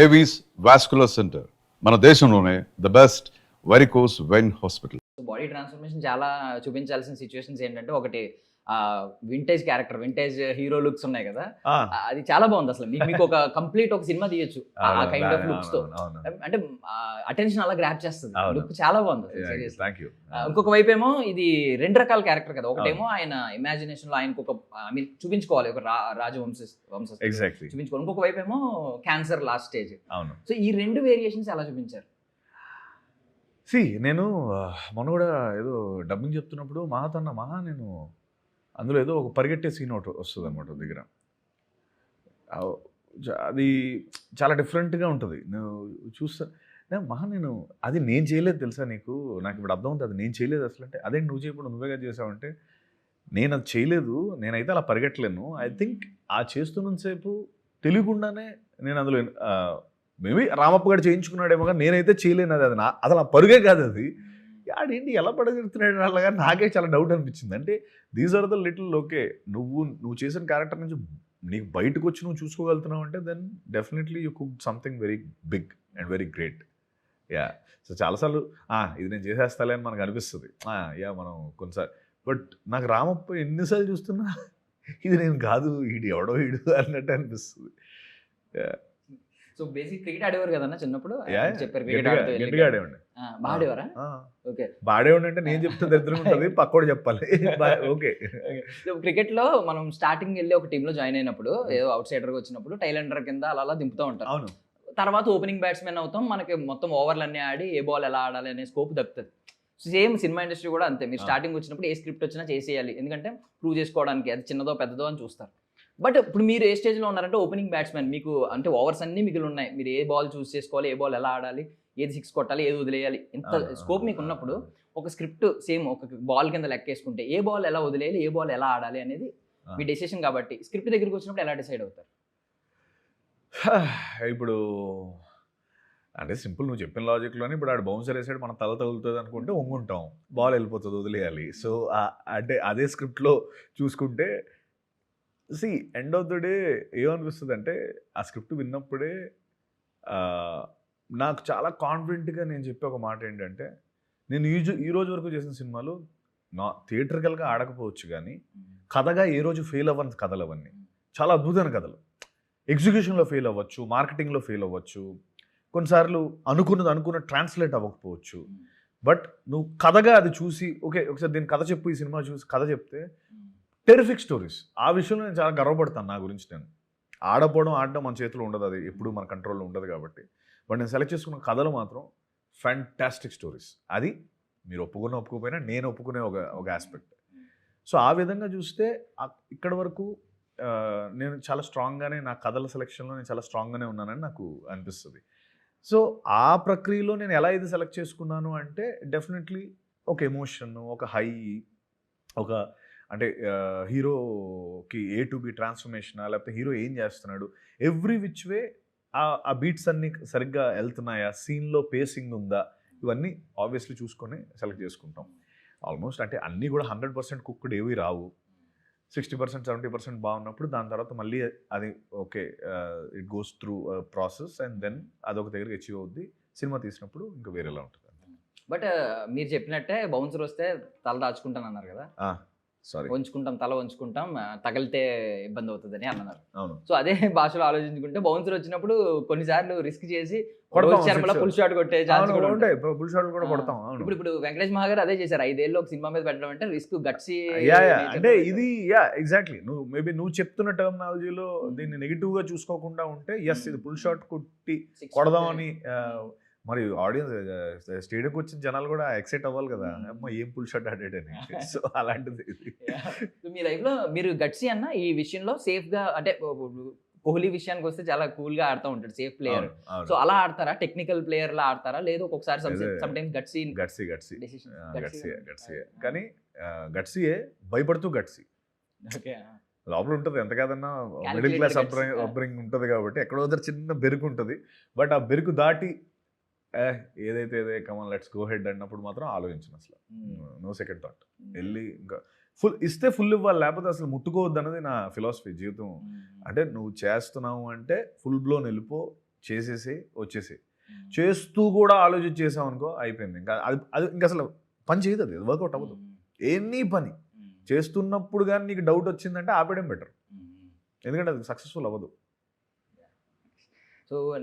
Avis vascular centre మన దేశంలోనే the best varicose vein hospital. Body transformation చాలా చూపించాల్సిన సిచ్యువేషన్స్ ఏంటంటే ఒకటి vintage character, vintage hero looks ఉన్నాయి కదా, అది చాలా బాగుంది. అసలు మీకు ఒక కంప్లీట్ ఒక సినిమా తీయొచ్చు ఆ కైండ్ ఆఫ్ లుక్స్ తో. అంటే అటెన్షన్ అలా గ్రాప్ చేస్తుంది, లుక్ చాలా బాగుంది. ఇంకొక వైపు ఏమో ఇది రెండు రకాల క్యారెక్టర్ కదా, ఒకటేమో ఆయన ఇమాజినేషన్ లో ఆయనకు ఒక చూపించుకోవాలి, ఒక రాజవంశ చూపించుకోవాలి. ఇంకొక వైపు ఏమో క్యాన్సర్ లాస్ట్ స్టేజ్. సో ఈ రెండు వేరియేషన్స్ ఎలా చూపించారు? నేను మొన్న కూడా ఏదో డబ్బింగ్ చెప్తున్నప్పుడు నేను అందులో ఏదో ఒక పరిగెట్టే సీన్ ఒకటి వస్తుంది అనమాట దగ్గర. అది చాలా డిఫరెంట్గా ఉంటుంది. నువ్వు చూస్తా నేను అది నేను చేయలేదు తెలుసా నీకు, నాకు ఇప్పుడు అర్థం అవుతుంది అది నేను చేయలేదు అసలు. అంటే అదే నువ్వు చేయకుండా నువ్వేగా చేసావంటే నేను అది చేయలేదు, నేనైతే అలా పరిగెట్టలేను. ఐ థింక్ ఆ చేస్తున్నంతసేపు తెలియకుండానే నేను అందులో మేబీ రామప్ప గారు చేయించుకున్నాడేమో కానీ నేనైతే చేయలేను. అది అసలు ఆ పరుగే కాదు అది. ఆడేంటి ఎలా పడగెడుతున్నాడు అలాగా నాకే చాలా డౌట్ అనిపించింది. అంటే these are the little okay, నువ్వు చేసిన క్యారెక్టర్ నుంచి నీకు బయటకు వచ్చి నువ్వు చూసుకోగలుగుతున్నావు అంటే then definitely you cook something very big and very great. So చాలాసార్లు ఇది నేను చేసేస్తాలే అని మనకు అనిపిస్తుంది. మనం కొన్నిసార్లు బట్ నాకు రామప్ప ఎన్నిసార్లు చూస్తున్నా ఇది నేను కాదు, వీడు ఎవడో వీడు అన్నట్టు అనిపిస్తుంది. సో బేసిక్ క్రికెట్ ఆడేవారు కదన్నా చిన్నప్పుడు? చెప్పారు గట్టిగా ఆడేవాడి. బాడేవాడి అంటే నేను చెప్తే దరిద్రంగా ఉంటుంది, పక్కోడు చెప్పాలి. ఓకే. క్రికెట్ లో మనం స్టార్టింగ్ వెళ్ళి ఒక టీమ్ లో జాయిన్ అయినప్పుడు ఏదో అవుట్ సైడర్ గా వచ్చినప్పుడు టైలెండర్ కింద అలా దింపుతూ ఉంటాం. అవును. తర్వాత ఓపెనింగ్ బ్యాట్స్మెన్ అవుతాం, మనకి మొత్తం ఓవర్లు అన్ని ఆడి ఏ బాల్ ఎలా ఆడాలి అనే స్కోప్ దక్కుతుంది. సేమ్ సినిమా ఇండస్ట్రీ కూడా అంతే, మీరు స్టార్టింగ్ వచ్చినప్పుడు ఏ స్క్రిప్ట్ వచ్చినా చేసేయాలి, ఎందుకంటే ప్రూవ్ చేసుకోవడానికి అది చిన్నదో పెద్దదో అని చూస్తారు. బట్ ఇప్పుడు మీరు ఏ స్టేజ్లో ఉన్నారంటే ఓపెనింగ్ బ్యాట్స్మెన్, మీకు అంటే ఓవర్స్ అన్నీ మిగిలి ఉన్నాయి, మీరు ఏ బాల్ చూస్ చేసుకోవాలి, ఏ బాల్ ఎలా ఆడాలి, ఏది సిక్స్ కొట్టాలి, ఏది వదిలేయాలి, ఇంత స్కోప్ మీకు ఉన్నప్పుడు ఒక స్క్రిప్ట్ సేమ్ ఒక బాల్ కింద లెక్కేసుకుంటే ఏ బాల్ ఎలా వదిలేయాలి, ఏ బాల్ ఎలా ఆడాలి అనేది మీ డెసిషన్. కాబట్టి స్క్రిప్ట్ దగ్గరికి వచ్చినప్పుడు ఎలా డిసైడ్ అవుతారు? ఇప్పుడు అంటే సింపుల్, నువ్వు చెప్పిన లాజిక్లోనే ఇప్పుడు ఆడు బౌన్సర్ వేసాడు, మన తల తగులుతుంది అనుకుంటే ఒంగుంటాం, బాల్ వెళ్ళిపోతుంది, వదిలేయాలి. సో అంటే అదే స్క్రిప్ట్లో చూసుకుంటే ఎండ్ ఆఫ్ ద డే ఏమనిపిస్తుంది అంటే ఆ స్క్రిప్ట్ విన్నప్పుడే నాకు చాలా కాన్ఫిడెంట్గా నేను చెప్పే ఒక మాట ఏంటంటే, నేను ఈ రోజు వరకు చేసిన సినిమాలు థియేటర్కల్గా ఆడకపోవచ్చు కానీ కథగా ఏ రోజు ఫెయిల్ అవ్వని కథలు అవన్నీ చాలా అద్భుతమైన కథలు. ఎగ్జిక్యూషన్లో ఫెయిల్ అవ్వచ్చు, మార్కెటింగ్లో ఫెయిల్ అవ్వచ్చు, కొన్నిసార్లు అనుకున్న ట్రాన్స్లేట్ అవ్వకపోవచ్చు. బట్ నువ్వు కథగా అది చూసి ఓకే ఒకసారి దీని కథ చెప్పు, ఈ సినిమా చూసి కథ చెప్తే టెరిఫిక్ స్టోరీస్. ఆ విషయంలో నేను చాలా గర్వపడతాను నా గురించి. నేను ఆడడం మన చేతిలో ఉండదు, అది ఎప్పుడు మన కంట్రోల్లో ఉండదు కాబట్టి. బట్ నేను సెలెక్ట్ చేసుకున్న కథలు మాత్రం ఫ్యాంటాస్టిక్ స్టోరీస్. అది మీరు ఒప్పుకోకపోయినా నేను ఒప్పుకునే ఒక ఆస్పెక్ట్. సో ఆ విధంగా చూస్తే ఇక్కడ వరకు నేను చాలా స్ట్రాంగ్గానే నా కథల సెలెక్షన్లో నేను చాలా స్ట్రాంగ్గానే ఉన్నానని నాకు అనిపిస్తుంది. సో ఆ ప్రక్రియలో నేను ఎలా ఇది సెలెక్ట్ చేసుకున్నాను అంటే డెఫినెట్లీ ఒక ఎమోషన్, ఒక హై, ఒక అంటే హీరోకి ఏ టు బి ట్రాన్స్ఫర్మేషన్, లేకపోతే హీరో ఏం చేస్తున్నాడు, ఎవ్రీ విచ్ వే ఆ బీట్స్ అన్నీ సరిగ్గా వెళ్తున్నాయా, సీన్లో పేసింగ్ ఉందా, ఇవన్నీ ఆబ్వియస్లీ చూసుకొని సెలెక్ట్ చేసుకుంటాం. ఆల్మోస్ట్ అంటే అన్నీ కూడా 100% కుక్డ్ ఏవి రావు. 60% 70% బాగున్నప్పుడు దాని తర్వాత మళ్ళీ అది okay it goes through process and then అదొక దగ్గరికి అచీవ్ అవుద్ది. సినిమా తీసినప్పుడు ఇంకా వేరేలా ఉంటుంది. బట్ మీరు చెప్పినట్టే బౌన్సర్ వస్తే తల దాచుకుంటాను అన్నారు కదా, ఉంచుకుంటాం, తల ఉంచుకుంటాం, తగిలితే ఇబ్బంది అవుతుందని అన్నారు. సో అదే భాషలో ఆలోచించుకుంటే బౌన్సర్ వచ్చినప్పుడు కొన్నిసార్లు రిస్క్ చేసి ఫుల్ షాట్ కొట్టే ఛాన్స్ కూడా ఉంటాయి. ఇప్పుడు వెంకటేష్ మహా గారు అదే చేశారు, 5 ఏళ్ళు ఒక సినిమా మీద పెట్టడం అంటే రిస్క్, గట్సి. అంటే ఇది ఎగ్జాక్ట్లీ నువ్వు చెప్తున్న టర్మినాలజీలో దీన్ని నెగిటివ్ గా చూసుకోకుండా ఉంటే ఎస్ ఇది ఫుల్ షాట్ కొట్టి కొడదామని. మరి ఆడియన్స్ స్టేడియంకి వచ్చిన జనాలు కూడా ఎక్సైట్ అవ్వాలి కదా, అమ్మ ఏం పుల్ షాట్ ఆడాడని. సో అలాంటిది మీ లైఫ్లో మీరు గట్సి అన్న ఈ విషయంలో సేఫ్గా, అంటే కోహ్లీ విషయానికి వస్తే చాలా కూల్గా ఆడుతూ ఉంటాడు, సేఫ్ ప్లేయర్. సో అలా ఆడతారా, టెక్నికల్ ప్లేయర్ లా ఆడతారా, లేదు ఒక్కొక్కసారి సమ్టైమ్స్ గట్సీ కానీ గట్సీయే భయపడుతూ గట్సీ లోపల ఉంటుంది. ఎంత కాదన్నా మిడిల్ క్లాస్ అప్బ్రింగ్ ఉంటుంది కాబట్టి ఎక్కడో దగ్గర చిన్న బెరుకు ఉంటుంది. బట్ ఆ బెరుకు దాటి ఏదైతే కమాన్ లెట్స్ గో హెడ్ అన్నప్పుడు మాత్రం ఆలోచించను అసలు, నో సెకండ్ థాట్. వెళ్ళి ఇంకా ఇస్తే ఫుల్ ఇవ్వాలి, లేకపోతే అసలు ముట్టుకోవద్దు అన్నది నా ఫిలాసఫీ జీవితం. అంటే నువ్వు చేస్తున్నావు అంటే ఫుల్ బ్లోన్ వెళ్ళిపో, చేసేసి వచ్చేసి చేస్తూ కూడా ఆలోచించి చేసాం అనుకో అయిపోయింది. ఇంకా అది ఇంకా అసలు పని చేయదు, అది వర్కౌట్ అవ్వదు. ఎనీ పని చేస్తున్నప్పుడు కానీ నీకు డౌట్ వచ్చిందంటే ఆపేయడం బెటర్, ఎందుకంటే అది సక్సెస్ఫుల్ అవ్వదు. సో